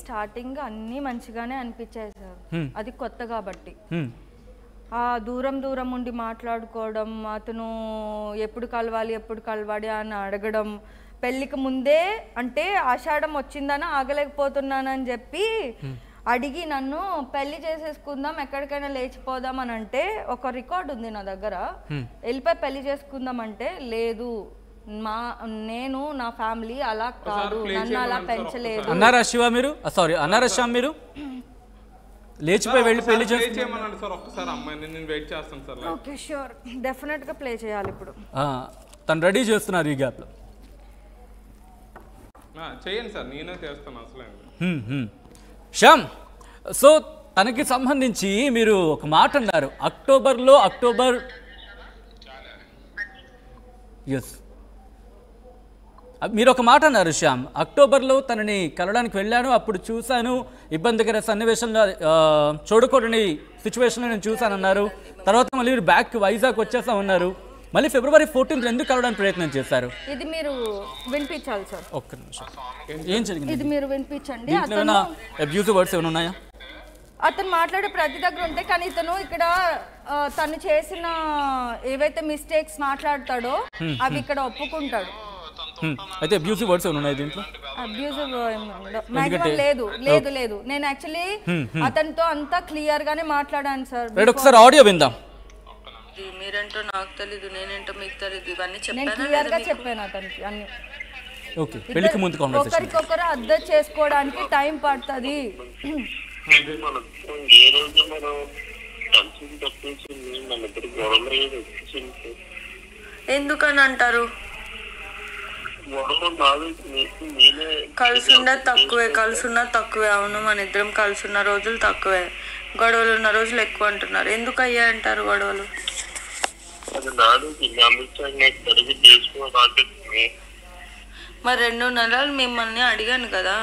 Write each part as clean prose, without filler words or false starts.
Starting అన్నీ మంచిగానే అనిపించాయి సార్. అది కొత్త కాబట్టి దూరం దూరం ఉండి మాట్లాడుకోవడం, అతను ఎప్పుడు కలవాలి అని అడగడం, పెళ్ళికి ముందే అంటే ఆషాఢం వచ్చిందని ఆగలేకపోతున్నానని చెప్పి అడిగి నన్ను పెళ్లి చేసేసుకుందాం ఎక్కడికైనా లేచిపోదాం అని అంటే ఒక రికార్డ్ ఉంది నా దగ్గర. వెళ్ళిపోయి పెళ్లి చేసుకుందాం అంటే లేదు, నేను నా ఫ్యామిలీ అలా కాదు, నన్ను అలా పెంచలేదు అన్నారా శివ మీరు? సారీ అన్నారా శ్యామ్ మీరు? లేచిపోయి వెళ్ళి పెళ్లి చేయమన్నాడు సార్. ఒక్కసారి అమ్మాయిని నేను వెయిట్ చేస్తాను సార్. ఓకే షూర్, డెఫినెట్ గా ప్లే చేయాలి ఇప్పుడు. తను రెడీ చేస్తున్నారు ఈ గ్యాప్ లో. చేయండి సార్, నేనే చేస్తాను అసలు. శ్యామ్, సో తనకి సంబంధించి మీరు ఒక మాట అన్నారు, అక్టోబర్ ఎస్ మీరు ఒక మాట అన్నారు శ్యామ్, అక్టోబర్లో తనని కలవడానికి వెళ్ళాను, అప్పుడు చూశాను ఇబ్బందికర సన్నివేశంలో చూడకూడని సిచ్యువేషన్లో నేను చూశానన్నారు. తర్వాత మళ్ళీ మీరు బ్యాక్ వైజాగ్ వచ్చేసామన్నారు. మళ్ళీ ఫిబ్రవరి 14th ఎందుకు కలవడానికి ప్రయత్నం చేశారు? ఇది మీరు వినిపించాలి సార్. ఒక్క నిమిషం, ఏం జరిగింది? ఇది మీరు వినిపించండి. ఏమైనా అబ్యూజివ్ వర్డ్స్ ఏమైనా ఉన్నాయా? అతను మాట్లాడే ప్రతి దగ్గర ఉంటాయి, కానీ ఇతను ఇక్కడ తను చేసిన ఏవైతే మిస్టేక్స్ మాట్లాడతాడో అవి ఇక్కడ ఒప్పుకుంటాడు. అయితే అబ్యూజివ్ వర్డ్స్ ఏమైనా ఉన్నాయి దీంట్లో? అబ్యూజివ్ మాక్సిమం లేదు లేదు లేదు. నేను యాక్చువల్లీ అతనితో అంతా క్లియర్ గానే మాట్లాడాను సార్. ఒకసారి ఆడియో విందాం. మీరేంటో నాకు తెలీదు, నేనేంటో మీకు తెలీదు, ఇవన్నీ నేను క్లియర్ గా చెప్పాను అతనికి అన్ని. ఓకే, పెళ్లికి ముందు కాన్వర్సేషన్. ఒకరికొకరు అర్థం చేసుకోవడానికి టైం పడుతుంది. ఎందుకని అంటారు? కలుసున్న తక్కువే. అవును, మన ఇద్దరం కలుసున్న రోజులు తక్కువే, గొడవలు ఉన్న రోజులు ఎక్కువ అంటున్నారు. ఎందుకు అయ్యా అంటారు గొడవలు? మరి 2 నెలలు మిమ్మల్ని అడిగాను కదా,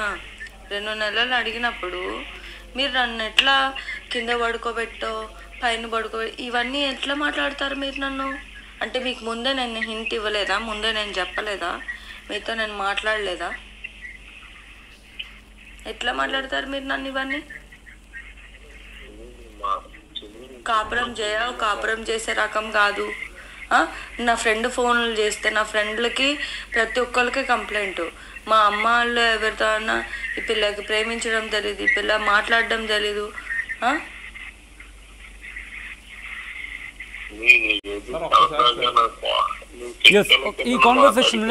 2 నెలలు అడిగినప్పుడు మీరు నన్ను ఎట్లా కింద పడుకోబెట్టో పైన ఇవన్నీ ఎట్లా మాట్లాడతారు మీరు నన్ను? అంటే మీకు ముందే నేను హింట్ ఇవ్వలేదా? ముందే నేను చెప్పలేదా? మీతో నేను మాట్లాడలేదా? ఎట్లా మాట్లాడతారు మీరు నన్ను? ఇవన్నీ కాపురం చేసే రకం కాదు. నా ఫ్రెండ్ ఫోన్లు చేస్తే నా ఫ్రెండ్లకి ప్రతి ఒక్కరికి కంప్లైంట్. మా అమ్మ వాళ్ళు ఎవరితో అన్నా ఈ పిల్లకి ప్రేమించడం తెలీదు, ఈ పిల్ల మాట్లాడడం తెలీదు. ఈ కాన్వర్సేషన్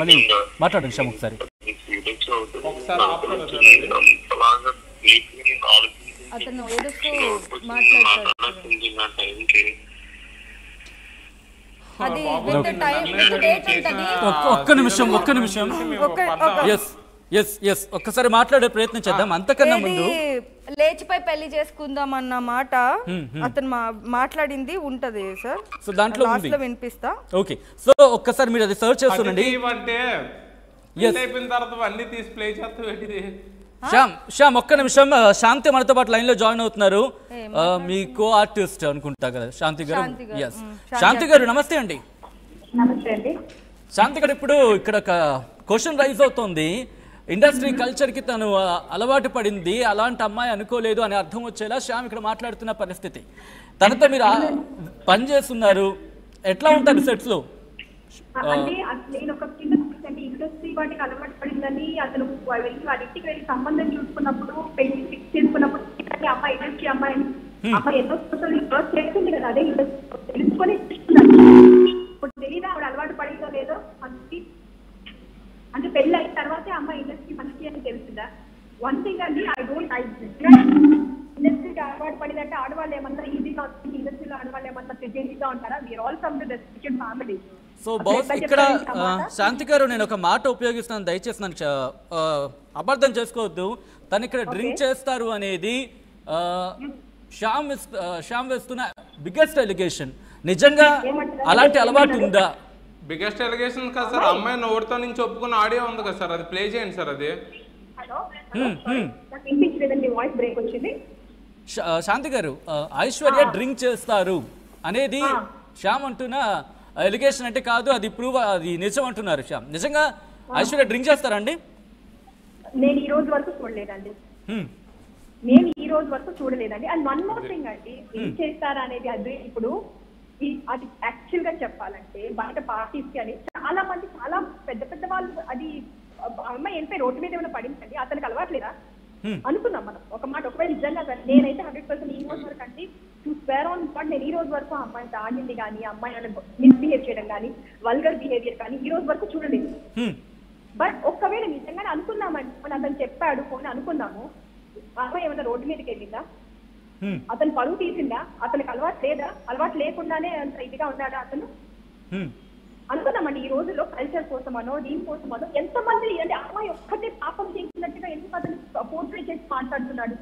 మళ్ళీ మాట్లాడండి శ్యామ్ ఒకసారి. అతను ఏడుస్తూ మాట్లాడతాడు. అది విత్ టైం విత్ డేట్ ఉంటది. ఒక్క నిమిషం ఎస్ ఒక్కసారి మాట్లాడే ప్రయత్నం చేద్దాం. అంతకన్నా ముందు లేచిపోయి పెళ్లి చేసుకుందాం అన్న మాట అతను మాట్లాడింది ఉంటది సార్. సో దాంట్లో లాస్ట్ లో వినిపిస్తా. ఓకే, సో ఒక్కసారి మీరు అది సర్చ్ చేస్తుండండి. శ్యామ్ ఒక్క నిమిషం, శాంతి మనతో పాటు లైన్ లో జాయిన్ అవుతున్నారు. మీ కో ఆర్టిస్ట్ అనుకుంటా కదా శాంతి గారు? ఎస్ శాంతి గారు నమస్తే అండి. శాంతి గారు, ఇప్పుడు ఇక్కడ ఒక క్వశ్చన్ రైజ్ అవుతుంది. ఇండస్ట్రీ కల్చర్కి తను అలవాటు పడింది, అలాంటి అమ్మాయి అనుకోలేదు అని అర్థం వచ్చేలా శ్యామ్ ఇక్కడ మాట్లాడుతున్న పరిస్థితి. తనతో మీరు పని చేస్తున్నారు, ఎట్లా ఉంటారు సెట్స్ లో? ఇండస్ట్రీ వాటికి అలవాటు పడిందని అతను వెళ్ళి వాళ్ళ ఇంటికి వెళ్ళి సంబంధం చూసుకున్నప్పుడు పెళ్లి ఫిక్స్ చేసుకున్నప్పుడు అమ్మాయి ఇండస్ట్రీ అమ్మాయి ఎన్నో చేస్తుంది కదా, అదే ఇండస్ట్రీ తెలుసుకొని ఇప్పుడు తెలియదా ఆవిడ అలవాటు పడిందో లేదో మనకి. అంటే పెళ్లి అయిన తర్వాతే అమ్మాయి ఇండస్ట్రీ మంచి అని తెలుస్తుందా? వన్ థింగ్ అండి, ఇండస్ట్రీకి అలవాటు పడిందంటే ఆడవాళ్ళు ఏమన్నా ఈజీగా వస్తుంది, ఇండస్ట్రీలో ఆడవాళ్ళు ఏమన్నా సిజీగా ఉంటారా? We are all from the respected family. So boss, ఇక్కడ శాంతి గారు నేను ఒక మాట ఉపయోగిస్తున్నాను, దయచేసి నన్ను అపార్థం చేసుకోవద్దు. తను ఇక్కడ డ్రింక్ చేస్తారు అనేది శ్యామ్ వేస్తున్న బిగ్గెస్ట్ ఎలిగేషన్. నిజంగా అలాంటి అలవాటు ఉందా? బిగ్గెస్ట్ ఎలిగేషన్ కాదు సార్, అమ్మాయి నోటితో నుంచి ఒప్పుకున్న ఆడియో ఉంది కదా సార్, అది ప్లే చేయండి సార్. అది శాంతి గారు, ఐశ్వర్య డ్రింక్ చేస్తారు అనేది శ్యామ్ అంటున్న ఎలిగేషన్ అంటే కాదు, అది ప్రూవ్, అది నిజం అంటున్నారు శ్యామ్. నిజంగా ఐశ్వర్య డ్రింక్ చేస్తారండి? నేను ఈ రోజు వరకు చూడలేదండి. హ్మ్. నేను ఈ రోజు వరకు చూడలేదండి. అండ్ వన్ మోర్ థింగ్ అండి, ఏం చేస్తారా అనేది అది ఇప్పుడు అది యాక్చువల్ గా చెప్పాలంటే బయట పార్టీస్ కి అని చాలా మంది చాలా పెద్ద పెద్ద వాళ్ళు అది అమ్మాయి ఎంపై రోడ్డు మీద ఏమైనా పడిందండి, అతనికి అలవాట్లేదా అనుకున్నాం మనం ఒక మాట. ఒకవేళ నిజంగా నేనైతే 100% ఈ రోజు వరకు అంటే టు స్వేర్ ఆన్ బట్ నేను ఈ రోజు వరకు ఆ అమ్మాయి తాగింది కానీ అమ్మాయి మిస్బిహేవ్ చేయడం కానీ వల్గర్ బిహేవియర్ కానీ ఈ రోజు వరకు చూడలేదు. బట్ ఒక్కవేళ నిజంగానే అనుకున్నామండి, అతను చెప్పాడు పోనీ అనుకున్నాము, అమ్మాయి ఏమైనా రోడ్డు మీదకి వెళ్ళిందా, అతను పరువు తీసిందా, అతనికి అలవాటు లేదా, అలవాటు లేకుండానే అంత ఇదిగా ఉన్నాడా అతను అనుకున్నామండి. ఈ రోజుల్లో కల్చర్ కోసమనో దీనికోసమనో ఎంతమంది అంటే అమ్మాయి ఒక్కటే పాపం చేసినట్టుగా ఎందుకు అతను పోర్ట్రేట్ చేసి మాట్లాడుతున్నాడు.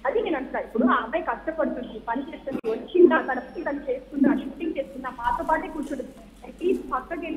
అది నేను అంటున్నా. ఇప్పుడు ఆ అమ్మాయి కష్టపడుతుంది, పని చేస్తుంది, వచ్చిందా తన తను చేస్తుందా, షూటింగ్ చేస్తుందా, మాతో పాటే కూర్చుంటుంది, పక్కకి వెళ్ళి